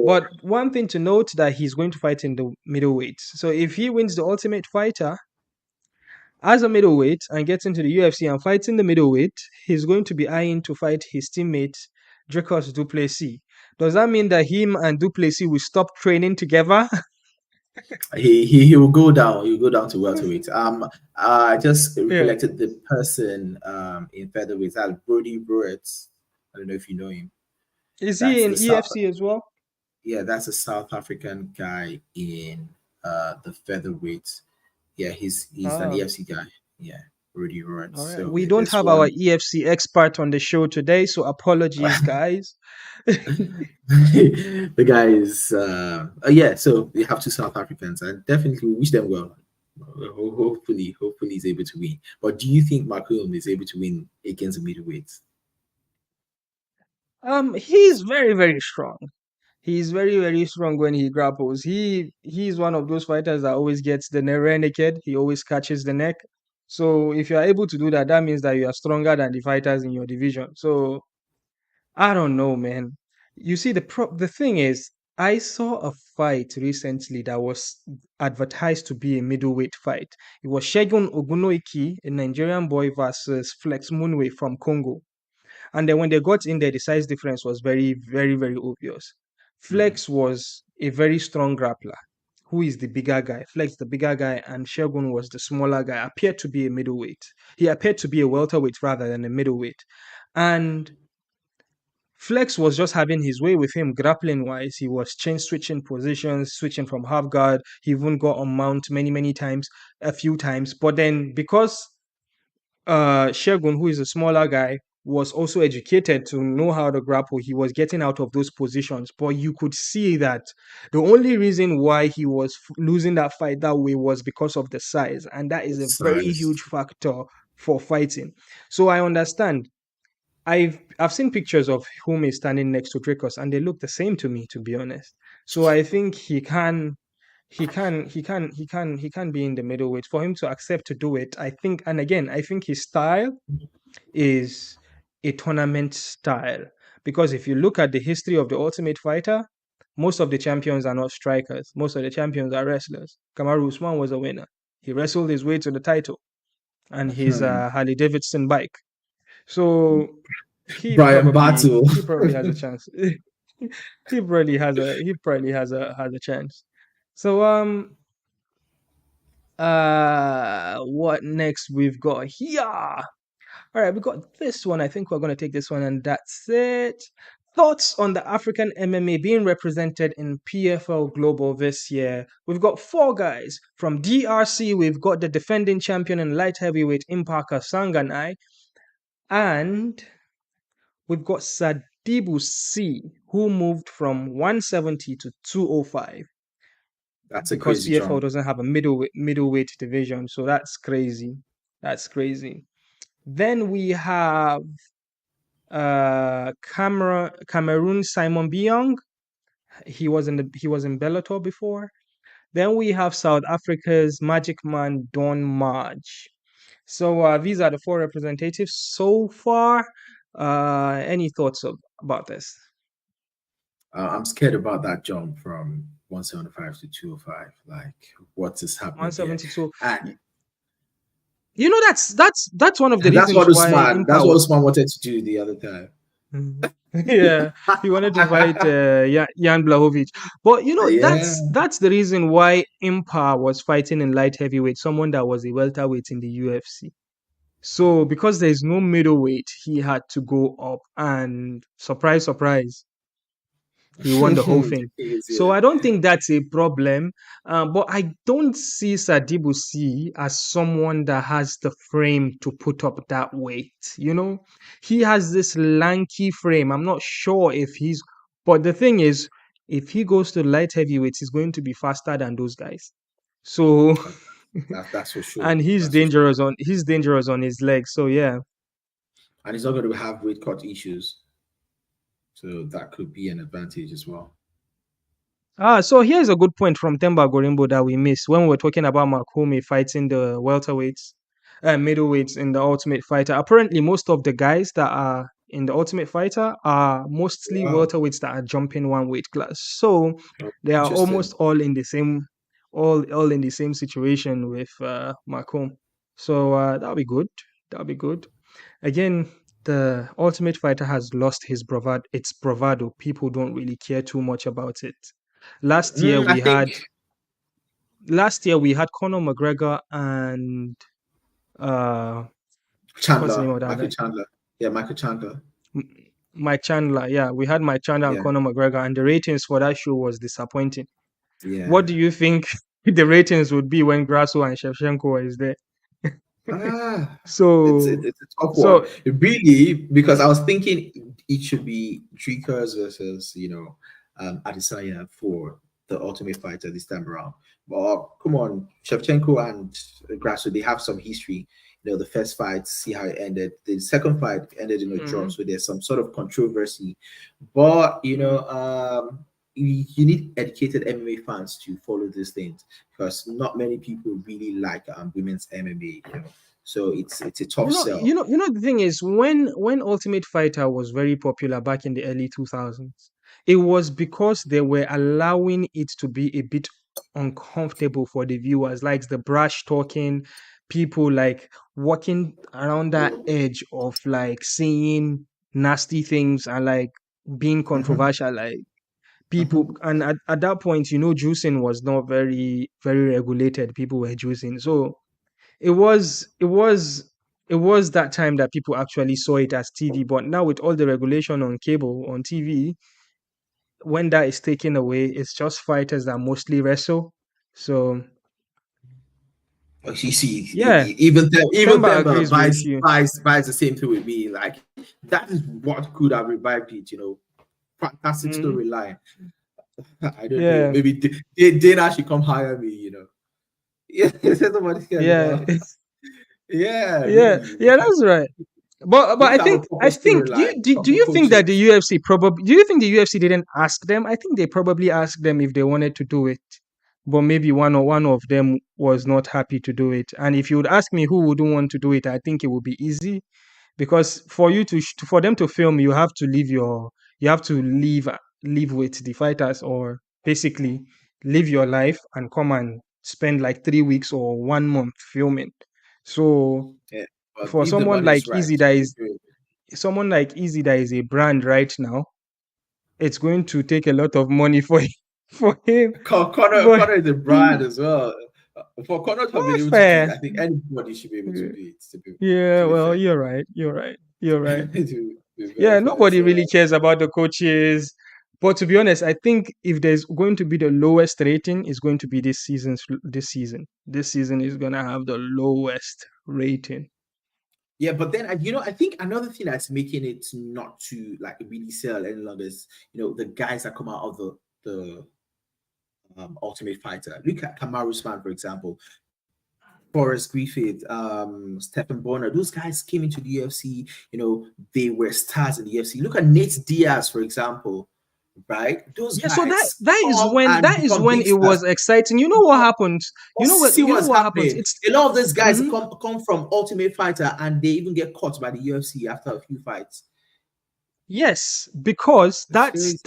but one thing to note that he's going to fight in the middleweight. So if he wins the Ultimate Fighter as a middleweight and gets into the UFC and fights in the middleweight, he's going to be eyeing to fight his teammate Dricus Du Plessis. Does that mean that him and Du Plessis will stop training together? He will go down. He will go down to welterweight. I just Yeah. recollected the person in featherweight. That's Brody Burrett. I don't know if you know him. Is he That's in the South. EFC as well? Yeah, that's a South African guy in the featherweight. Yeah, he's an Ah. EFC guy. Yeah. already run. All right. So We don't there's have our one. EFC expert on the show today, so apologies, guys. The guy is yeah. So we have two South Africans, and definitely wish them well. Hopefully he's able to win. But do you think Mark Hulme is able to win against the middleweights? He's very, very strong. He's very, very strong when he grapples. He's one of those fighters that always gets the rear naked. He always catches the neck. So if you are able to do that, that means that you are stronger than the fighters in your division. So I don't know, man. You see, the thing is, I saw a fight recently that was advertised to be a middleweight fight. It was Shegun Ogunoiki, a Nigerian boy, versus Flex Munwe from Congo. And then when they got in there, the size difference was very, very, very obvious. Mhm. Flex was a very strong grappler. Who is the bigger guy? Flex, the bigger guy, and Shegun was the smaller guy. Appeared to be a middleweight. He appeared to be a welterweight rather than a middleweight. And Flex was just having his way with him grappling wise. He was chain switching positions, switching from half guard. He even got on mount many, many times, a few times. But then because Shegun, who is a smaller guy, was also educated to know how to grapple. He was getting out of those positions, but you could see that the only reason why he was losing that fight that way was because of the size, and that is a very Size. huge factor for fighting. So I understand. I've seen pictures of whom is standing next to Dricus, and they look the same to me, to be honest. So I think he can be in the middleweight for him to accept to do it. I think, and again, I think his style is a tournament style because if you look at the history of the Ultimate Fighter, most of the champions are not strikers. Most of the champions are wrestlers. Kamaru Usman was a winner. He wrestled his way to the title and his Hmm. Harley Davidson bike. So Bryan Battle. he probably has a chance. He probably has a chance. So what next we've got here? All right, we got this one. I think we're going to take this one, and that's it. Thoughts on the African MMA being represented in PFL Global this year? We've got four guys from DRC. We've got the defending champion in light heavyweight Impa Kasananay, and we've got Sadibou Sy, who moved from 170 to 205 That's a because crazy PFL jump. doesn't have a middleweight division. So that's crazy. That's crazy. Then we have Cameroon Simon Biyong. He was in Bellator before. Then we have South Africa's Magic Man Don Marge. So these are the four representatives so far. Any thoughts about this? I'm scared about that jump from 175 to 205. Like, what is happening here? 172. And You know that's one of the that's reasons what why Usman. That's Impa what was. Usman wanted to do the other time. Yeah, he wanted to fight Jan Blachowicz, but you know Yeah. that's the reason why Impa was fighting in light heavyweight, someone that was a welterweight in the UFC. So because there is no middleweight, he had to go up, and surprise, surprise, he won the whole thing. So Yeah. I don't think that's a problem. But I don't see Sadibou Sy as someone that has the frame to put up that weight. You know, he has this lanky frame. I'm not sure if he's. But the thing is, if he goes to light heavyweights, he's going to be faster than those guys. So, That's for sure. and That's for sure. he's dangerous on his legs. So yeah. And he's not going to have weight cut issues. So that could be an advantage as well. So here's a good point from Temba Gorimbo that we missed when we were talking about Mark Hulme fighting the welterweights, middleweights in the Ultimate Fighter. Apparently, most of the guys that are in the Ultimate Fighter are mostly Wow. welterweights that are jumping one weight class. So they are Interesting. almost all in the same, all in the same situation with Mark Hulme. So that'll be good. That'll be good. Again, the Ultimate Fighter has lost its bravado. People don't really care too much about it. Last year I we think had Conor McGregor and uh what's the name Chandler, of that Michael guy? Chandler. Yeah, Michael Chandler. Mike Chandler. Yeah, we had Mike Chandler and Yeah, Conor McGregor, and the ratings for that show was disappointing. yeah. What do you think the ratings would be when Grasso and Shevchenko is there? Ah, So it's a tough one. so Really, because I was thinking it should be Dricus versus, Adesanya for the Ultimate Fighter this time around. But come on, Shevchenko and Grasso, they have some history. The first fight, see how it ended. The second fight ended in a draw, mhm, so there's some sort of controversy. But mhm. you need educated MMA fans to follow these things because not many people really like women's MMA. So it's a tough sell. The thing is, when Ultimate Fighter was very popular back in the early 2000s, it was because they were allowing it to be a bit uncomfortable for the viewers, like the brash talking, people like walking around that edge of like saying nasty things and like being Mhm, controversial, like people. mhm. And at that point, juicing was not very, very regulated. People were juicing, so it was that time that people actually saw it as TV. But now with all the regulation on cable, on TV, when that is taken away, it's just fighters that mostly wrestle. So But you see, yeah, even Temba Themba agrees with buys you. buys buys the same thing with me. Like that is what could have revived it. Fantastic Mhm. storyline. I don't know. Yeah, Maybe Dana should come hire me. Yeah, somebody cares yeah, about. Yeah, yeah, really. yeah. That's right. But Let's I have a think proper I think storyline, do proper you think that the coaches. UFC probably do you think the UFC didn't ask them? I think they probably asked them if they wanted to do it, but maybe one of them was not happy to do it. And if you would ask me who wouldn't want to do it, I think it would be easy because for you for them to film, you have to live with the fighters, or basically live your life and come and spend like 3 weeks or 1 month filming. So Yeah, but for if the money is right, they do. someone like Easy that is a brand right now, it's going to take a lot of money for for him. But Connor is a brand as well. For Connor to have been well, able to do it, fair. I think anybody should be able to do it. To Yeah, be well, fair, you're right. You're right. You're right. to be very Yeah, fair. nobody really So cares about the coaches. But to be honest, I think if there's going to be the lowest rating, it's going to be this season. This season is gonna have the lowest rating. yeah, but then I think another thing that's making it not to like really sell any longer is the guys that come out of the Ultimate Fighter. Look at Kamaru Usman, for example. Forrest Griffith, Stephen Bonner, those guys came into the UFC, they were stars in the UFC. Look at Nate Diaz, for example, right? Those Yeah, so that guys that is come when and that is become when big it stars. was exciting. You know what happens? But see You know what's what happens? happening. It's A lot of these guys mhm. come from Ultimate Fighter and they even get caught by the UFC after a few fights. Yes, because It's crazy.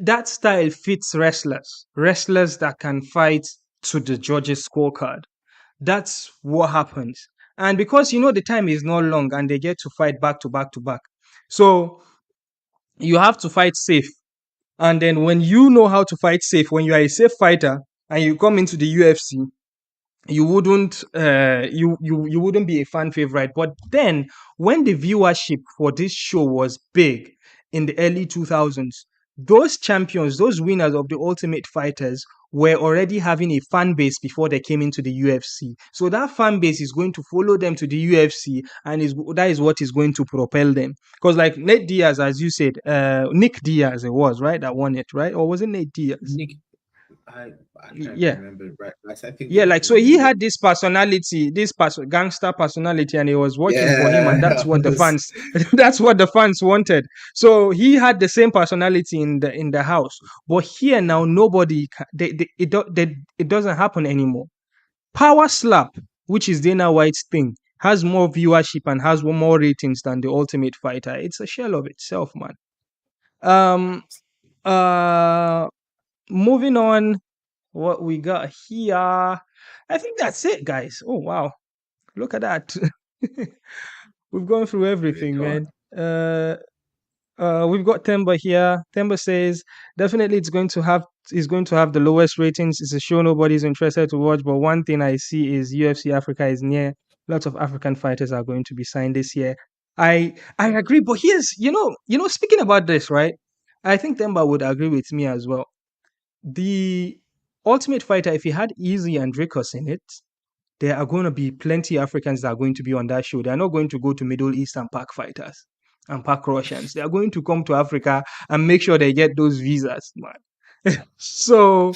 that style fits wrestlers that can fight to the judges' scorecard. That's what happens. And because the time is not long and they get to fight back to back to back. So you have to fight safe. And then when you know how to fight safe, when you are a safe fighter and you come into the UFC, you wouldn't be a fan favorite. But then when the viewership for this show was big in the early 2000s, those champions, those winners of the Ultimate Fighters, were already having a fan base before they came into the UFC. So that fan base is going to follow them to the UFC, and that is what is going to propel them. Because like Nate Diaz, as you said, Nick Diaz, it was right that won it, right? Or was it Nate Diaz? Nick, I can't Yeah, remember right. I think yeah, like they so he won. had this personality, gangster personality, and it was working for him, and Yeah. that's what the fans that's what the fans wanted. So he had the same personality in the house. But here now nobody it doesn't happen anymore. Power Slap, which is Dana White's thing, has more viewership and has more ratings than the Ultimate Fighter. It's a shell of itself, man. Um uh Moving on, what we got here. I think that's it, guys. Oh wow, look at that. We've gone through Okay, everything, go on. man. Uh, we've got Temba here. Temba says definitely it's going to have the lowest ratings. It's a show nobody's interested to watch. But one thing I see is UFC Africa is near. Lots of African fighters are going to be signed this year. I agree. But here's speaking about this, right? I think Temba would agree with me as well. The Ultimate Fighter, if he had Easy and Dricus in it, there are going to be plenty Africans that are going to be on that show. They're not going to go to Middle East and pack fighters and pack Russians. They are going to come to Africa and make sure they get those visas, man. So,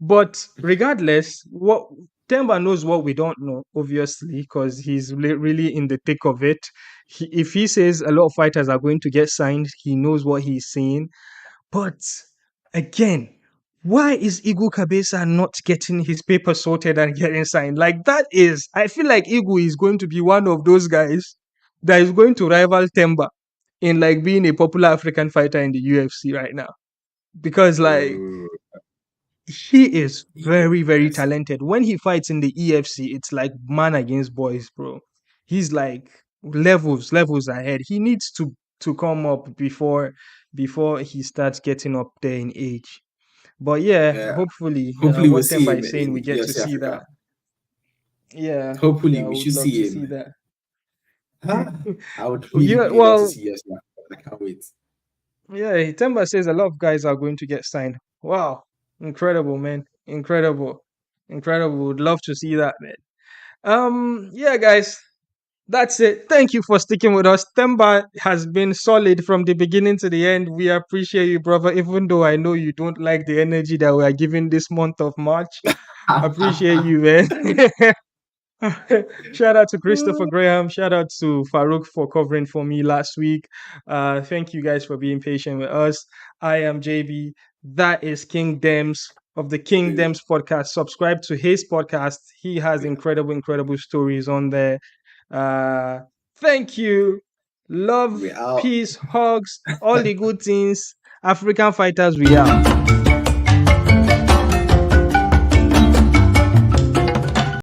but regardless, what Temba knows what we don't know, obviously, because he's really in the thick of it. If he says a lot of fighters are going to get signed, he knows what he's saying. But again, why is Igu Kabesa not getting his paper sorted and getting signed? Like that is, I feel like Igu is going to be one of those guys that is going to rival Temba in like being a popular African fighter in the UFC right now. Because like Oh, he is very, very yes. talented. When he fights in the EFC, it's like man against boys, bro. He's like levels ahead. He needs to come up before he starts getting up there in age. But yeah, Yeah. hopefully, Hopefully, we'll what see Temba him is saying, we in get to UFC see Africa. that. Yeah, Hopefully, yeah, I we would should love to see see him. that. Ah, I would Yeah, really love to well, see UFC Africa. I can't wait. yeah, Temba says a lot of guys are going to get signed. Wow, incredible, man, incredible, incredible. Would love to see that, man. Yeah, guys, that's it. Thank you for sticking with us. Temba has been solid from the beginning to the end. We appreciate you, brother. Even though I know you don't like the energy that we are giving this month of March, appreciate you, man. Shout out to Christopher Graham. Shout out to Farouk for covering for me last week. Thank you guys for being patient with us. I am JB. That is King Dems of the King Dems podcast. Subscribe to his podcast. He has incredible stories on there. Uh, Thank you. Love, We're out. peace, hugs, all the good things. African fighters, we are.